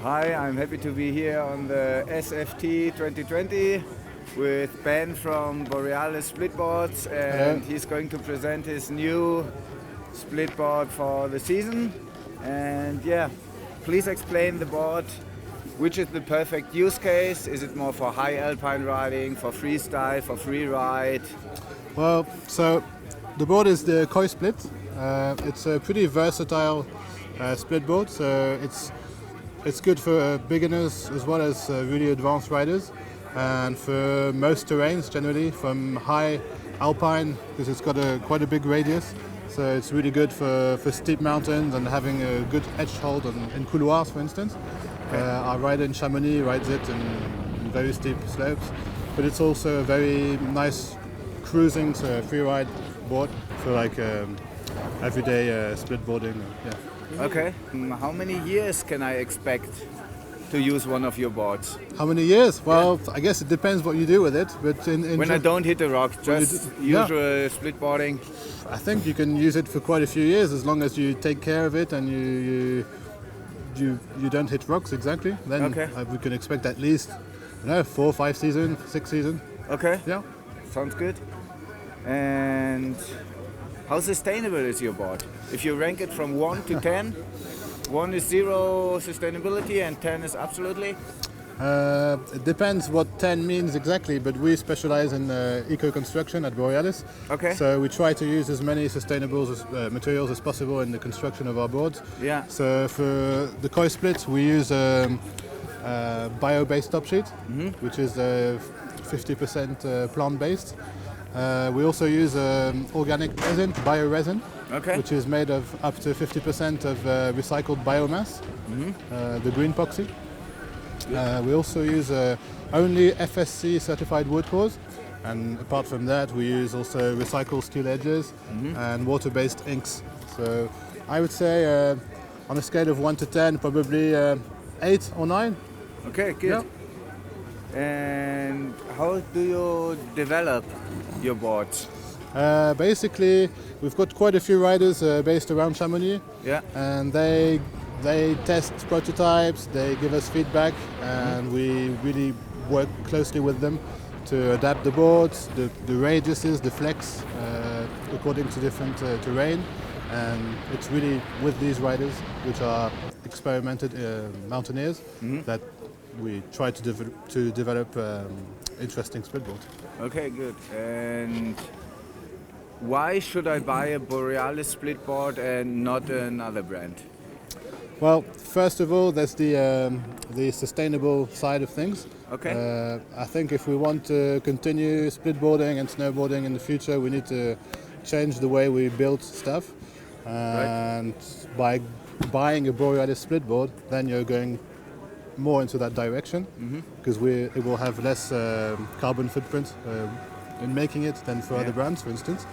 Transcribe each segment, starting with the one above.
Hi, I'm happy to be here on the SFT 2020 with Ben from Borealis Splitboards, and he's going to present his new splitboard for the season. And yeah, please explain the board. Which is the perfect use case? Is it more for high alpine riding, for freestyle, for free ride? Well, so the board is the Koi Split. It's a pretty versatile split board, so it's good for beginners as well as really advanced riders, and for most terrains generally, from high alpine, because it's got quite a big radius, so it's really good for steep mountains and having a good edge hold in couloirs, for instance. Our rider in Chamonix rides it in very steep slopes, but it's also a very nice cruising, so free ride board for like everyday split boarding. Yeah. Okay. How many years can I expect to use one of your boards? How many years? Well, I guess it depends what you do with it. But when I don't hit the rocks, just usual split boarding. I think you can use it for quite a few years as long as you take care of it and you don't hit rocks exactly. Then we can expect at least 4, 5 seasons, 6 seasons. Okay. Yeah. Sounds good. And how sustainable is your board? If you rank it from 1 to 10, 1 is zero sustainability and 10 is absolutely? It depends what 10 means exactly, but we specialize in eco-construction at Borealis. Okay. So we try to use as many sustainable materials as possible in the construction of our boards. Yeah. So for the Koi Split, we use bio-based top sheet, which is 50% plant-based. We also use organic resin, bio-resin, which is made of up to 50% of recycled biomass, the green epoxy. We also use only FSC certified wood cores, and apart from that we use also recycled steel edges and water-based inks. So I would say on a scale of 1 to 10 probably 8 or 9. Okay, good. Yeah. And how do you develop your boards? Basically we've got quite a few riders based around Chamonix, and they test prototypes, they give us feedback, and we really work closely with them to adapt the boards, the radiuses, the flex according to different terrain. And it's really with these riders, which are experimented mountaineers, that we try to develop interesting split boards. Okay, good. And why should I buy a Borealis split board and not another brand? Well, first of all, there's the sustainable side of things. Okay. I think if we want to continue split-boarding and snowboarding in the future, we need to change the way we build stuff. And by buying a Borealis split board, then you're going more into that direction, because it will have less carbon footprint in making it than for other brands, for instance.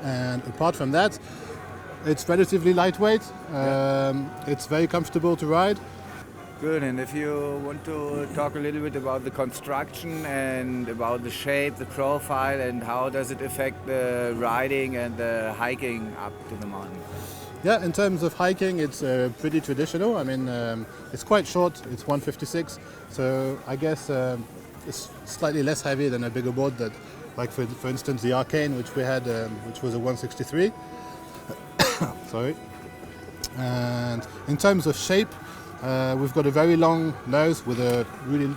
And apart from that, it's relatively lightweight. It's very comfortable to ride. Good. And if you want to talk a little bit about the construction and about the shape, the profile, and how does it affect the riding and the hiking up to the mountain? Yeah, in terms of hiking, it's pretty traditional. I mean, it's quite short. It's 156, so I guess it's slightly less heavy than a bigger board. That, like for instance, the Arcane, which we had, which was a 163. Sorry. And in terms of shape, we've got a very long nose with a really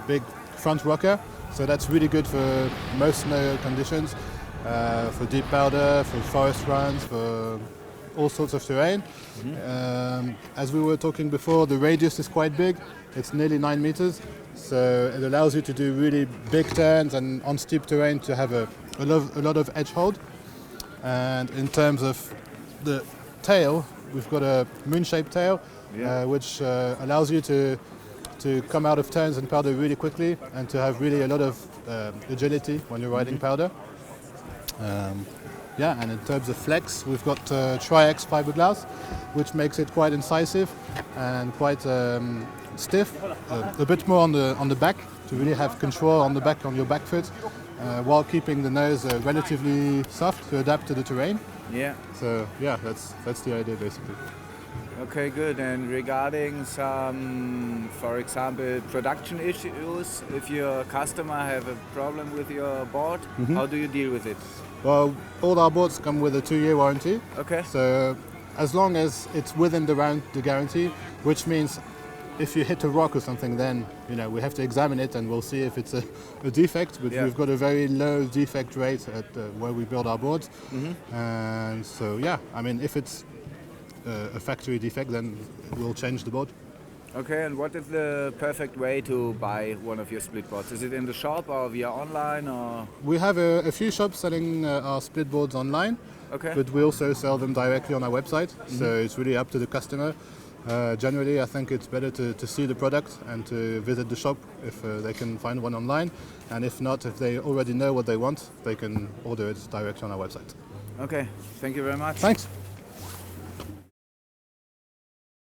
big front rocker, so that's really good for most snow conditions, for deep powder, for forest runs, for all sorts of terrain. As we were talking before, the radius is quite big. It's nearly 9 meters, so it allows you to do really big turns and on steep terrain to have a lot of edge hold. And in terms of the tail, we've got a moon-shaped tail, which allows you to come out of turns and powder really quickly, and to have really a lot of agility when you're riding powder. And in terms of flex, we've got Tri-X fiberglass, which makes it quite incisive and quite stiff, a bit more on the back, to really have control on the back, on your back foot, while keeping the nose relatively soft to adapt to the terrain. Yeah. So yeah, that's the idea basically. Okay, good. And regarding some, for example, production issues, if your customer have a problem with your board, how do you deal with it? Well, all our boards come with a 2-year warranty. Okay. So as long as it's within the guarantee, which means if you hit a rock or something, then we have to examine it and we'll see if it's a defect. But we've got a very low defect rate at where we build our boards. And so yeah, I mean, if it's a factory defect, then we'll change the board. Okay, and what is the perfect way to buy one of your split boards? Is it in the shop or via online or? We have a few shops selling our split boards online, Okay. but we also sell them directly on our website. So it's really up to the customer. Generally, I think it's better to see the product and to visit the shop if they can find one online. And if not, if they already know what they want, they can order it directly on our website. Okay, thank you very much. Thanks.